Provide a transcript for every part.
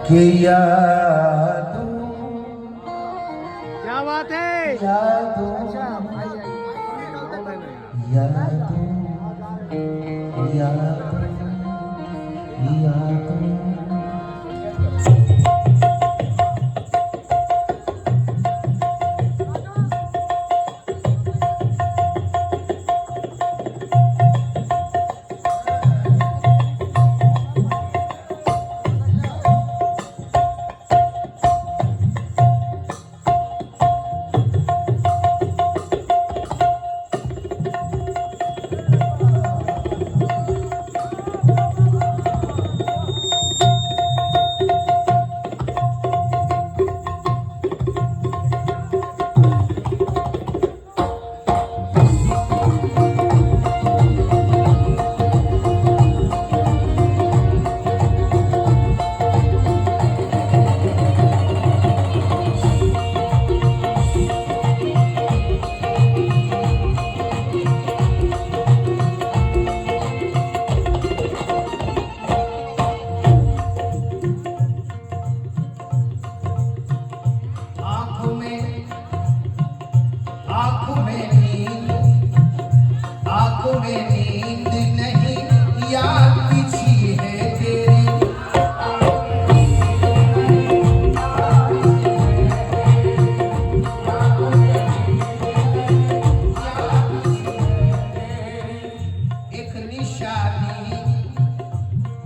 के यादों, क्या बात है। यादों, यादों, यादों, यादों।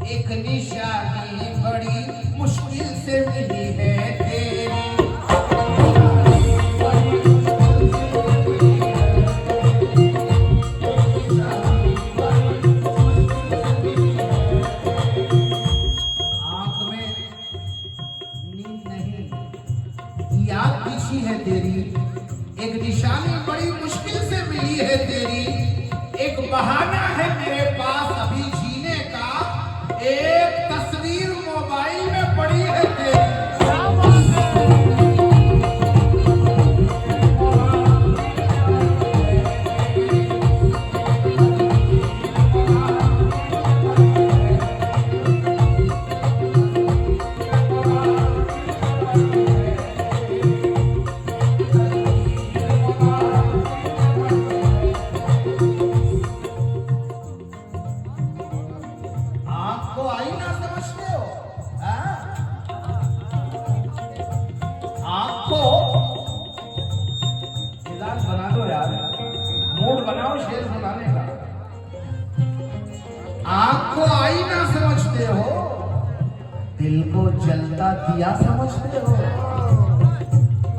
एक निशानी बड़ी मुश्किल से मिली है तेरी। आंख में नींद नहीं, याद पीछी है तेरी। एक निशानी बड़ी मुश्किल से मिली है तेरी। एक बहाना है मेरे पास अभी जीने का, एक तस्वीर मोबाइल में पड़ी है तेरी। आपको आईना समझते हो? आपको मिजाज बना दो यार, मूड बनाओ शेर सुनाने का। आपको आईना समझते हो, दिल को जलता दिया समझते हो।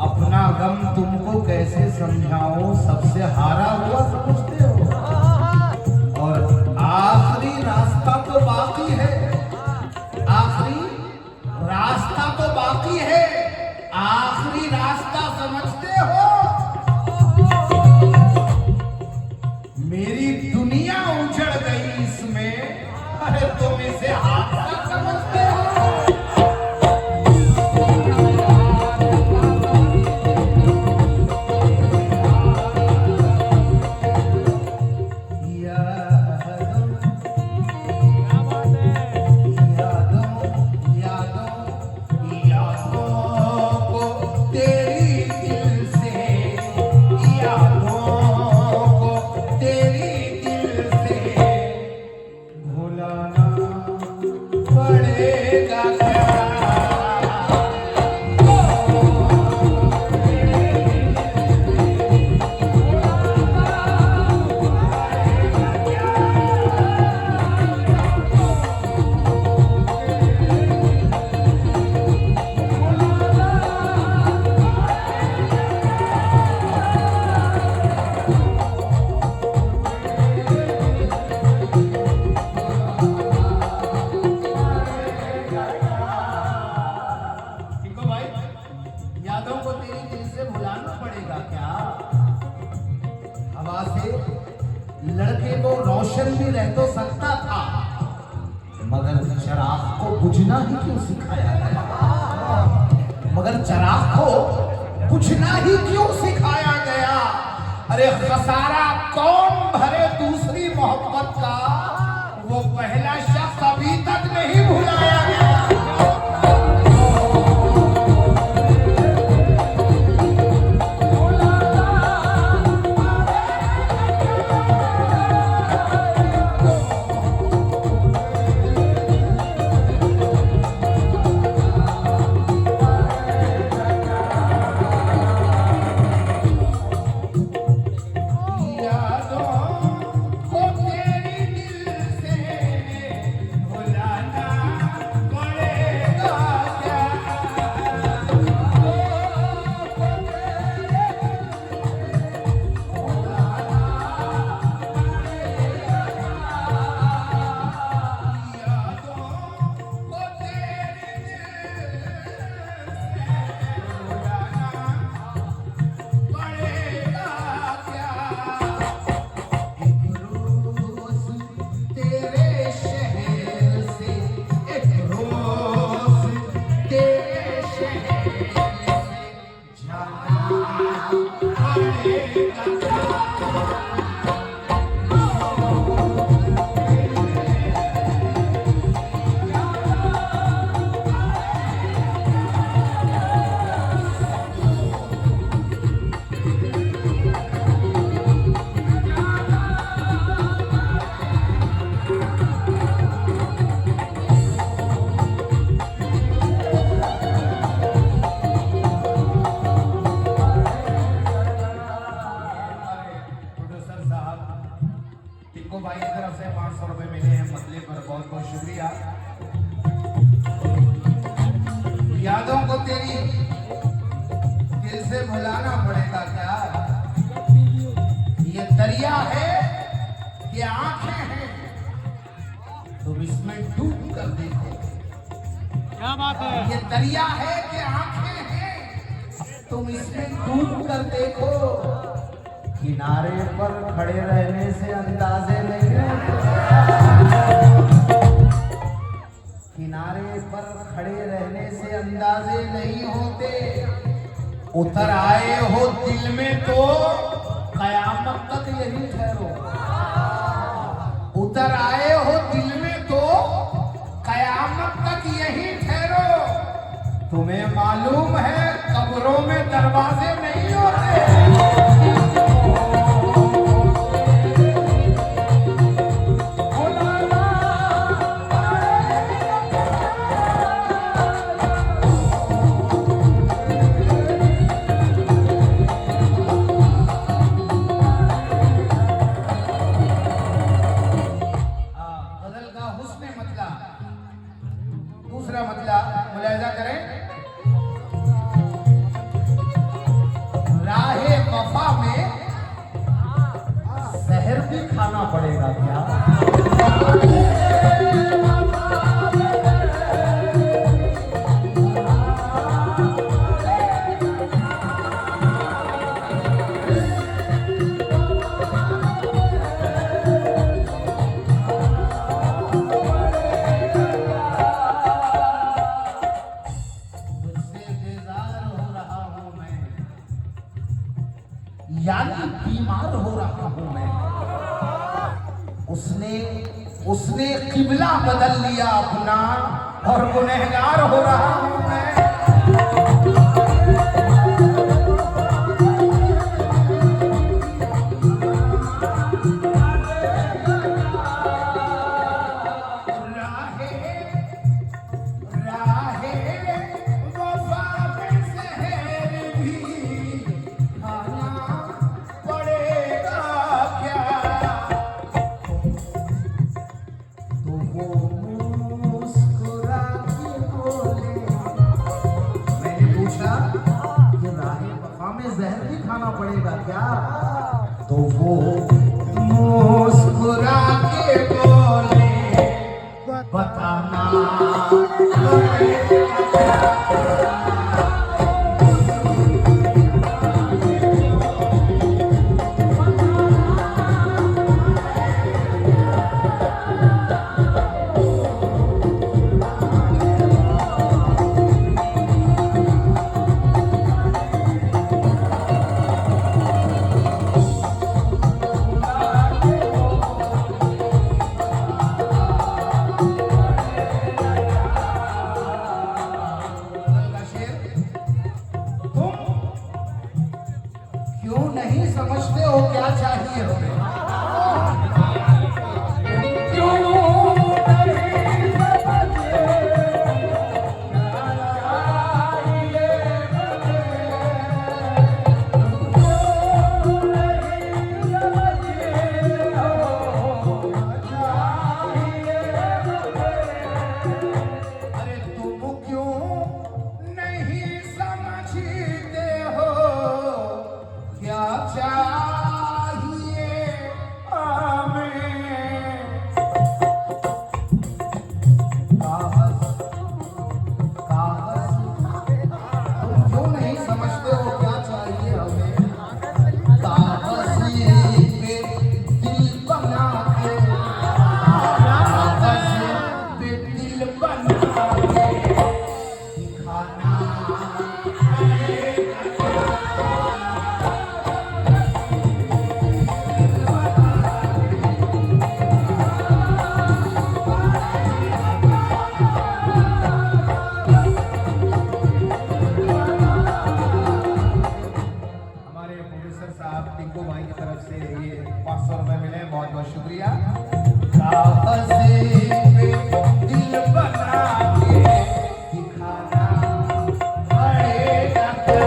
अपना गम तुमको कैसे समझाऊं, सबसे हारा हुआ समझते हो। और आखिरी रास्ता तो बाकी है, आखिरी रास्ता तो बाकी है, आखिरी रास्ता समझते हो। मेरी दुनिया उजड़ गई इसमें, अरे तुम इसे हादसा समझते हो। लड़के को रोशन भी रह तो सकता था, मगर चराग को बुझना ही क्यों सिखाया गया? मगर चराग को बुझना ही क्यों सिखाया गया? अरे खसारा कौन भरे दूसरी मोहब्बत का, वो पहला शख्स अभी तक नहीं भुलाया गया। इसमें डूब कर देखो। क्या बात है। ये दरिया है कि आंखें हैं, तुम इसमें डूब कर देखो। किनारे पर खड़े रहने से अंदाजे नहीं होते, किनारे पर खड़े रहने से अंदाजे नहीं होते। उतर आए हो दिल में तो कयामत तक यही ठहरो। उतर आए हो दिल में तो कयामत तक यही ठहरो। तुम्हें मालूम है कब्रों में दरवाजे नहीं होते। दूसरा मतला मुलाहिजा करें। राहे वफा में जहर भी खाना पड़ेगा क्या? यानी बीमार हो रहा हूं मैं। उसने किबला बदल लिया अपना और गुनहगार हो रहा हूं मैं। जहर भी खाना पड़ेगा क्या? तो वो मुस्कुरा के बोले बताना नहीं समझते हो क्या चाहिए हमें? अरे तुम क्यों नहीं समझते हो क्या चाहिए हमें? कागज कागज तुम क्यों नहीं समझते हो क्या चाहिए हमें? कागज पे दिल बना के, कागज पे दिल बना के दिखाना टिंकू भाई की तरफ से ये 500 रुपए मिले, बहुत बहुत शुक्रिया। कागज़े पे दिल बना के दिखाना पड़ेगा क्या?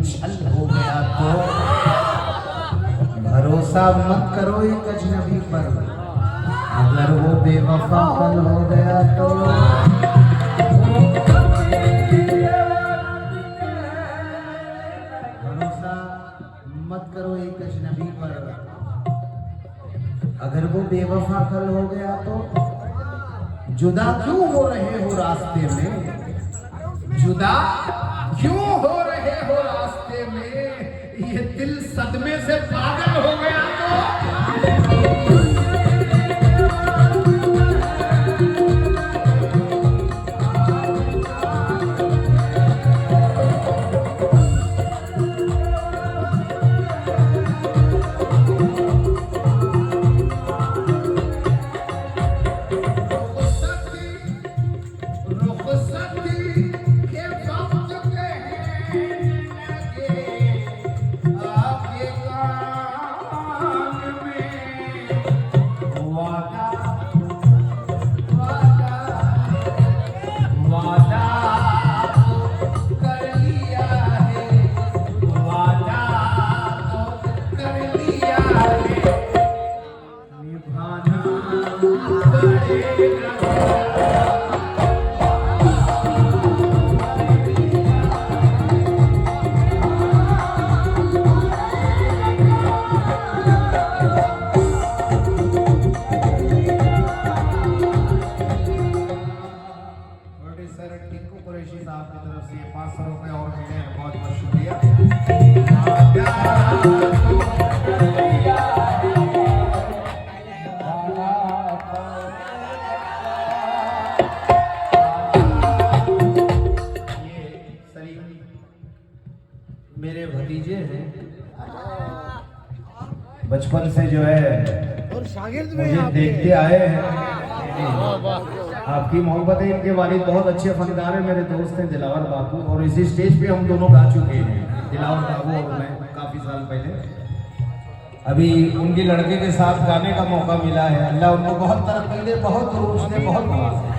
छल हो गया तो भरोसा मत करो एक अजनबी पर, अगर वो बेवफा कल हो गया तो। भरोसा मत करो एक अजनबी पर, अगर वो बेवफा कल हो गया तो। जुदा क्यों हो रहे हो रास्ते में, जुदा क्यों हो रहे हो रास्ते में, ये दिल सदमे से पागल हो गया तो। मेरे भतीजे हैं, बचपन से जो है मुझे देखते आए हैं। आपकी मोहब्बत है। इनके वालिद बहुत अच्छे फनकार हैं, मेरे दोस्त हैं दिलावर बाबू, और इसी स्टेज पे हम दोनों गा चुके हैं, दिलावर बाबू और मैं, काफी साल पहले। अभी उनके लड़के के साथ गाने का मौका मिला है। अल्लाह उनको बहुत तरक्की दे, बहुत उरूज दे, बहुत नवाजे।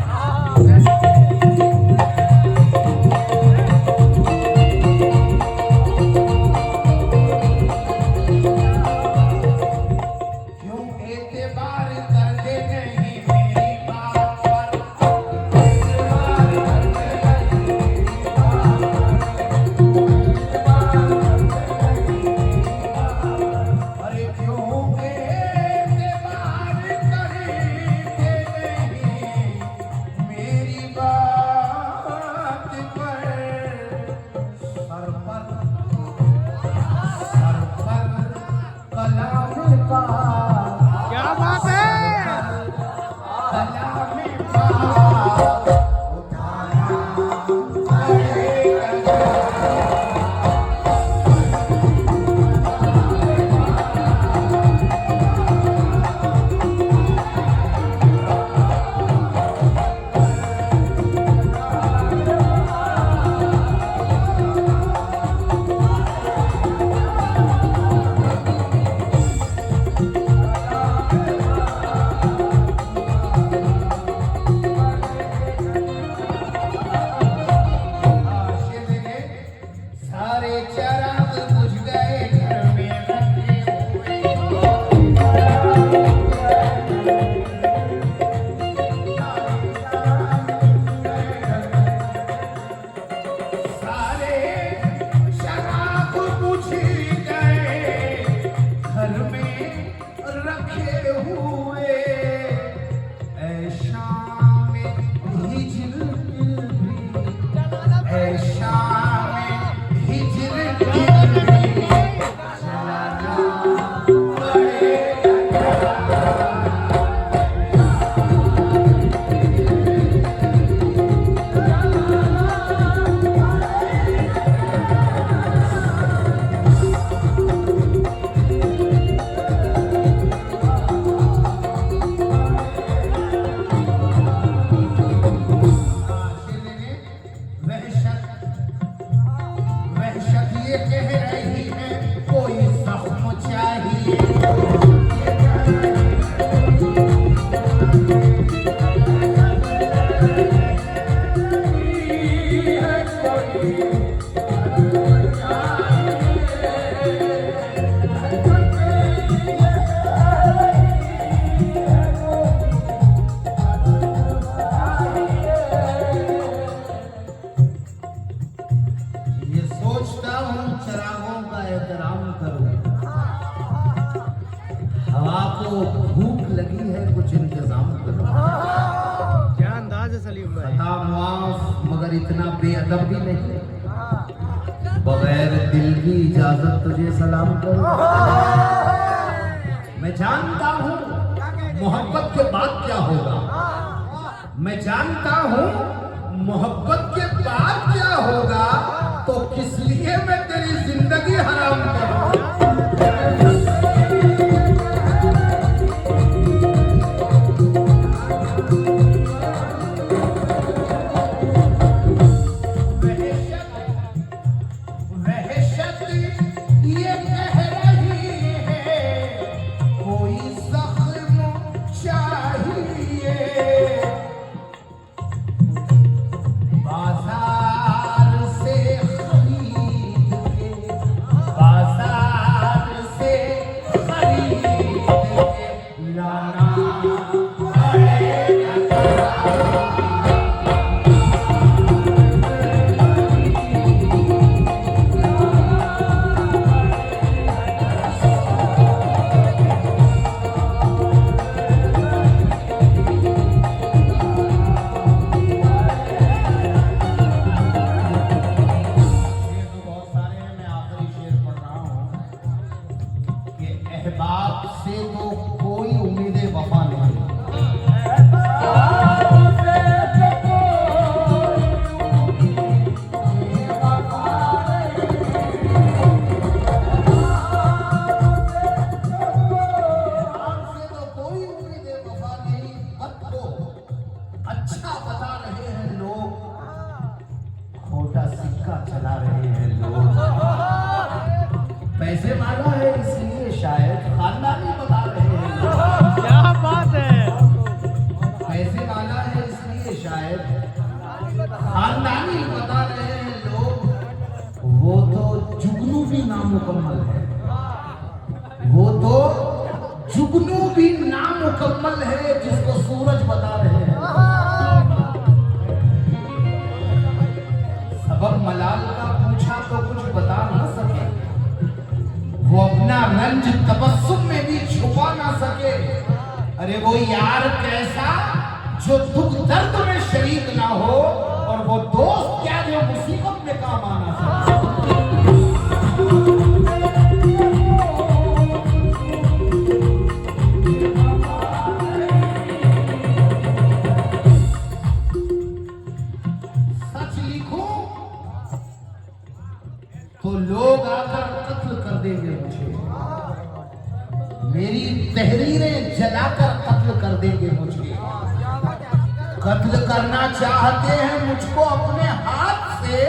क्या बात है। हूँ चरागों का एहतराम करूं। हवा को भूख लगी है, कुछ इंतजाम करो। क्या अंदाज है सलीम भाई। खता मुआफ मगर इतना बेअदब भी नहीं, बगैर दिल की इजाजत तुझे सलाम करो। मैं जानता हूँ मोहब्बत के बाद क्या होगा, मैं जानता हूँ मोहब्बत के बाद क्या होगा, तो किस लिए मैं तेरी जिंदगी हराम करूं। वहशत ये कह रही है कोई जख्म चाहिए, बाजार से खरीद के, बाजार से खरीद के लाना पड़ेगा। बाप से तो कोई उम्मीद वफा नहीं, अच्छा बता रहे हैं लोग, खोटा सिक्का चला रहे हैं लोग। पैसे वाला है इसलिए शायद खानदानी बता रहे हैं लोग। क्या बात है। पैसे वाला है इसलिए शायद खानदानी बता रहे हैं लोग। वो तो जुगनू भी नामुकम्मल है, वो तो जुगनू भी नामुकम्मल है जिसको सूरज बता रहे हैं। सबब मलाल का पूछा तो कुछ बता न सके, वो अपना रंज तबस्सुम में भी छुपा ना सके। अरे वो यार कैसा जो दुख दर्द में शरीक ना हो, और वो दोस्त क्या जो मुसीबत में काम आना सके। सच लिखूं तो लोग आकर कत्ल कर देंगे मुझे, मेरी तहरीरें जलाकर कत्ल कर देंगे मुझे। कत्ल करना चाहते हैं मुझको अपने हाथ से,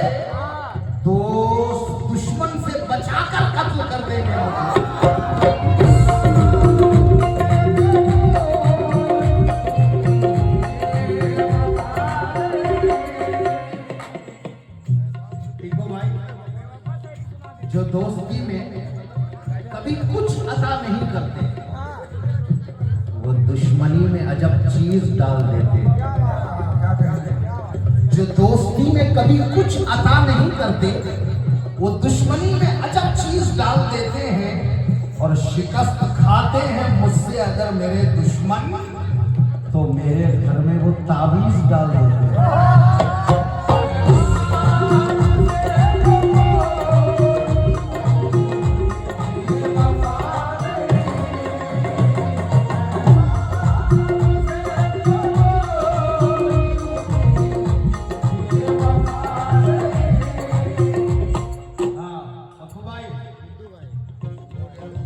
दोस्त दुश्मन से बचाकर कत्ल कर देंगे मुझे। ठीक हो भाई, जो दोस्ती में कभी कुछ अता नहीं करते, वो दुश्मनी में अजब चीज डाल देते। जो दोस्ती में कभी कुछ अता नहीं करते, वो दुश्मनी में अजब चीज डाल देते हैं। और शिकस्त खाते हैं मुझसे अगर मेरे दुश्मन, तो मेरे घर में वो ताबीज डाल देते हैं।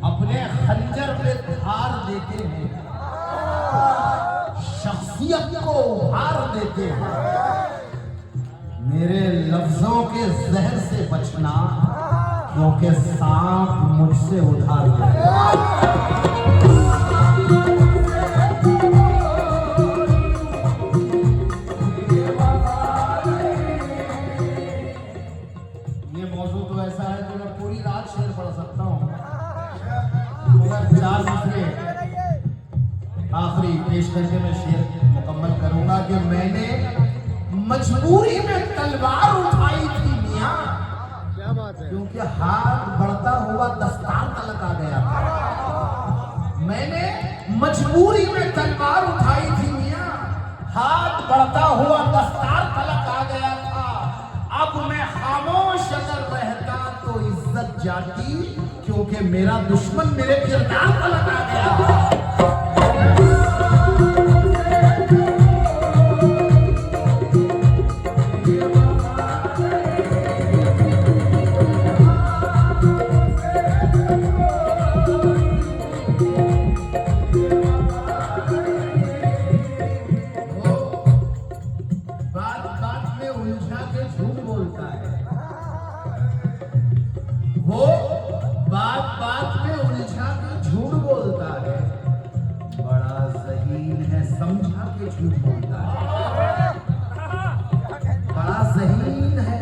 अपने खंजर पे धार देते हैं, शख्सियत को उभार देते हैं। मेरे लफ्जों के जहर से बचना, क्योंकि सांप मुझसे उधार लेते हैं। ये मौजू तो ऐसा है कि मैं पूरी रात शेर पढ़ सकता हूँ, मगर 4 दूसरे आखिरी पेश करके मैं शेर मुकम्मल करूंगा कि मैंने मजबूरी में तलवार उठाई थी मियां। क्या बात है। क्योंकि हाथ बढ़ता हुआ दस्तार तलक आ गया था। मैंने मजबूरी में तलवार उठाई थी मियां, हाथ बढ़ता हुआ दस्तार तलक आ गया था। अब मैं खामोश अगर रहता तो इज्जत जाती, क्योंकि मेरा दुश्मन मेरे किरदार तलक आ गया था। वो बात बात में उलझा के झूठ बोलता है, बड़ा ज़हीन है समझा के झूठ बोलता है, बड़ा ज़हीन है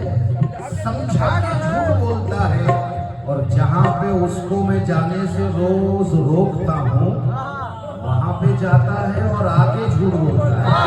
समझा के झूठ बोलता है। और जहां पे उसको मैं जाने से रोज रोकता हूं, वहां पे जाता है और आके झूठ बोलता है।